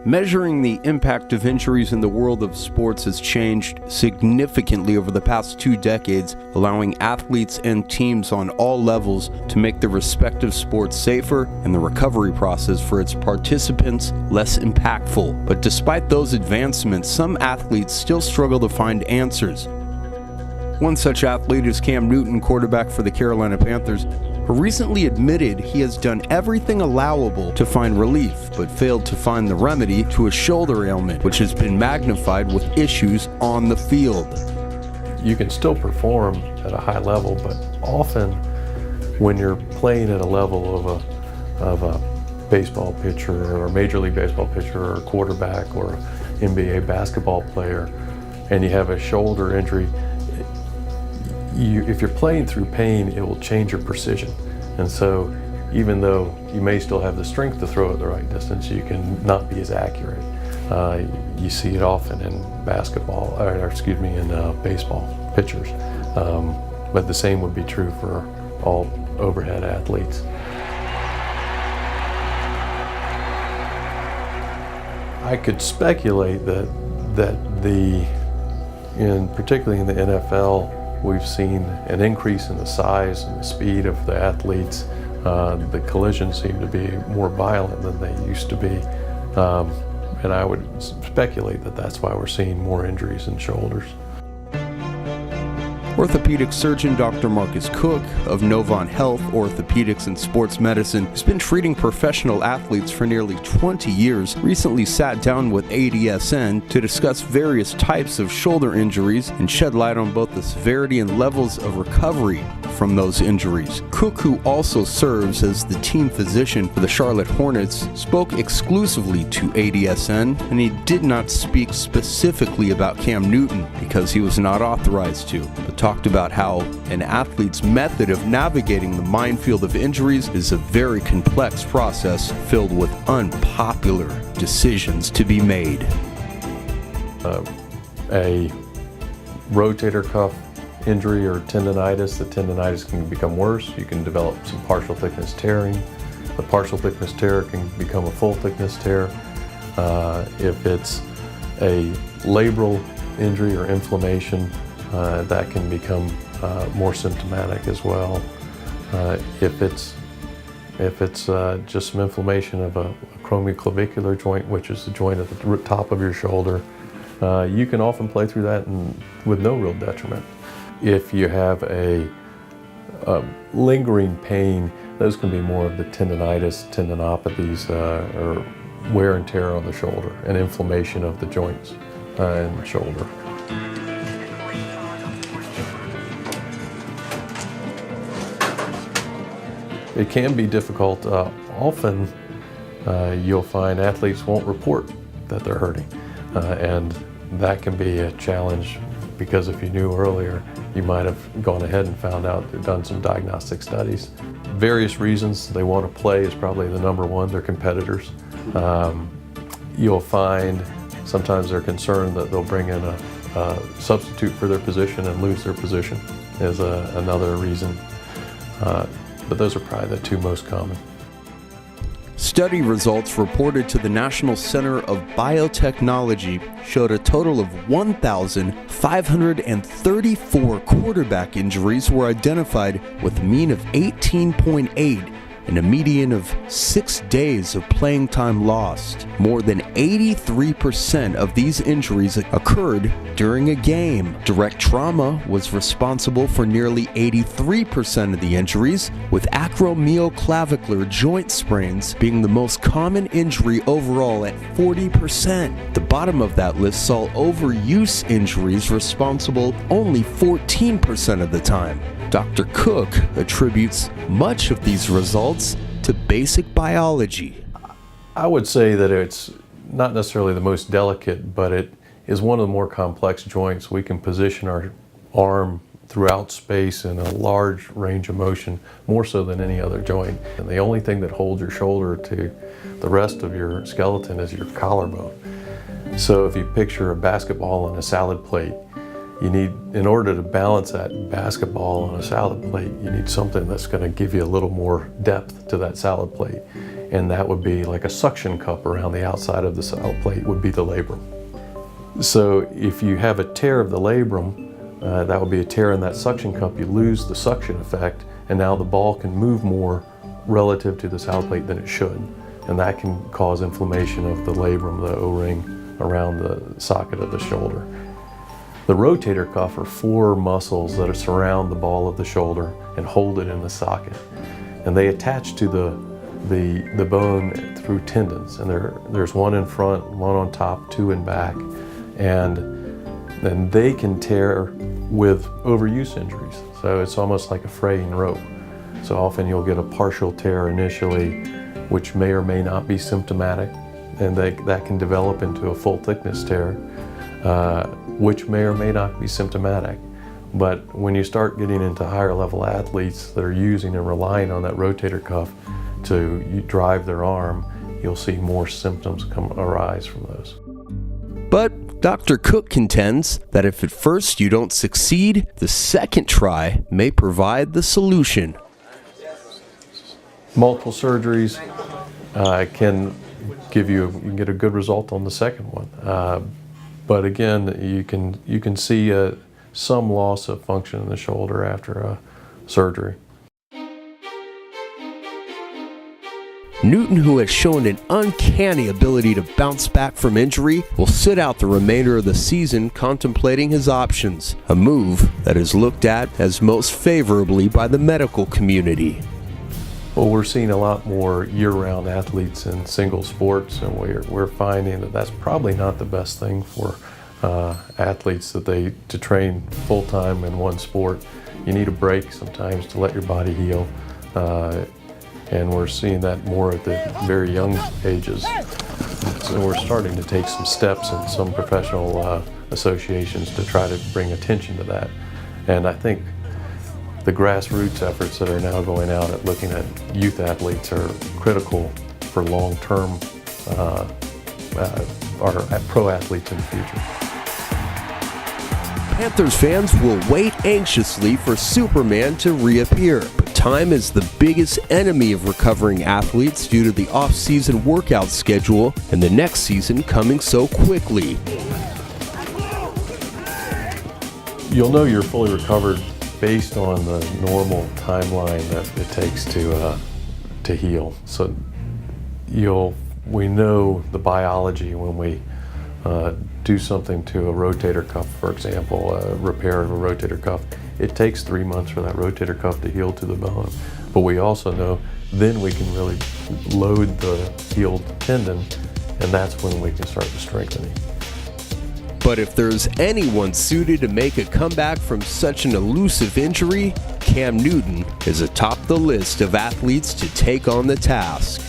Measuring the impact of injuries in the world of sports has changed significantly over the past 2 decades, allowing athletes and teams on all levels to make their respective sports safer and the recovery process for its participants less impactful. But despite those advancements, some athletes still struggle to find answers. One such athlete is Cam Newton, quarterback for the Carolina Panthers, who recently admitted he has done everything allowable to find relief, but failed to find the remedy to a shoulder ailment, which has been magnified with issues on the field. You can still perform at a high level, but often when you're playing at a level of a baseball pitcher or a Major League Baseball pitcher or a quarterback or an NBA basketball player, and you have a shoulder injury, if you're playing through pain, it will change your precision. And so even though you may still have the strength to throw it the right distance, you can not be as accurate. You see it often in basketball, in baseball pitchers. But the same would be true for all overhead athletes. I could speculate that particularly in the NFL, we've seen an increase in the size and the speed of the athletes. The collisions seem to be more violent than they used to be. And I would speculate that that's why we're seeing more injuries in shoulders. Orthopedic surgeon Dr. Marcus Cook of Novant Health Orthopedics and Sports Medicine, who's been treating professional athletes for nearly 20 years, recently sat down with ADSN to discuss various types of shoulder injuries and shed light on both the severity and levels of recovery from those injuries. Cook, who also serves as the team physician for the Charlotte Hornets, spoke exclusively to ADSN, and he did not speak specifically about Cam Newton because he was not authorized to, but talked about how an athlete's method of navigating the minefield of injuries is a very complex process filled with unpopular decisions to be made. A rotator cuff injury or tendonitis, the tendonitis can become worse. You can develop some partial thickness tearing. The partial thickness tear can become a full thickness tear. If it's a labral injury or inflammation, that can become more symptomatic as well. If it's just some inflammation of a acromioclavicular joint, which is the joint at the top of your shoulder, you can often play through that with no real detriment. If you have a lingering pain, those can be more of the tendonitis, tendinopathies, or wear and tear on the shoulder and inflammation of the joints in the shoulder. It can be difficult. Often you'll find athletes won't report that they're hurting, and that can be a challenge because if you knew earlier, you might have gone ahead and found out, done some diagnostic studies. Various reasons they want to play is probably the number one. They're competitors. You'll find sometimes they're concerned that they'll bring in a substitute for their position and lose their position is another reason. But those are probably the two most common. Study results reported to the National Center of Biotechnology showed a total of 1,534 quarterback injuries were identified with a mean of 18.8 and a median of 6 days of playing time lost. More than 83% of these injuries occurred during a game. Direct trauma was responsible for nearly 83% of the injuries, with acromioclavicular joint sprains being the most common injury overall at 40%. The bottom of that list saw overuse injuries responsible only 14% of the time. Dr. Cook attributes much of these results to basic biology. I would say that it's not necessarily the most delicate, but it is one of the more complex joints. We can position our arm throughout space in a large range of motion, more so than any other joint. And the only thing that holds your shoulder to the rest of your skeleton is your collarbone. So if you picture a basketball on a salad plate, in order to balance that basketball on a salad plate, you need something that's going to give you a little more depth to that salad plate. and that would be like a suction cup around the outside of the saddle plate would be the labrum. So if you have a tear of the labrum, that would be a tear in that suction cup, you lose the suction effect, and now the ball can move more relative to the saddle plate than it should. And that can cause inflammation of the labrum, the O-ring around the socket of the shoulder. The rotator cuff are 4 muscles that surround the ball of the shoulder and hold it in the socket. And they attach to the bone through tendons. And there's one in front, one on top, 2 in back. And then they can tear with overuse injuries. So it's almost like a fraying rope. So often you'll get a partial tear initially, which may or may not be symptomatic, and that can develop into a full thickness tear, which may or may not be symptomatic. But when you start getting into higher level athletes that are using and relying on that rotator cuff to drive their arm, you'll see more symptoms arise from those. But Dr. Cook contends that if at first you don't succeed, the second try may provide the solution. Multiple surgeries can you can get a good result on the second one. But again, you can see some loss of function in the shoulder after a surgery. Newton, who has shown an uncanny ability to bounce back from injury, will sit out the remainder of the season contemplating his options, a move that is looked at as most favorably by the medical community. Well, we're seeing a lot more year-round athletes in single sports, and we're finding that that's probably not the best thing for athletes to train full-time in one sport. You need a break sometimes to let your body heal. And we're seeing that more at the very young ages. So we're starting to take some steps in some professional associations to try to bring attention to that. And I think the grassroots efforts that are now going out at looking at youth athletes are critical for long-term pro athletes in the future. Panthers fans will wait anxiously for Superman to reappear. But time is the biggest enemy of recovering athletes due to the off-season workout schedule and the next season coming so quickly. You'll know you're fully recovered based on the normal timeline that it takes to heal. So we know the biology when we do something to a rotator cuff, for example, a repair of a rotator cuff. It takes 3 months for that rotator cuff to heal to the bone. But we also know then we can really load the healed tendon, and that's when we can start the strengthening. But if there's anyone suited to make a comeback from such an elusive injury, Cam Newton is atop the list of athletes to take on the task.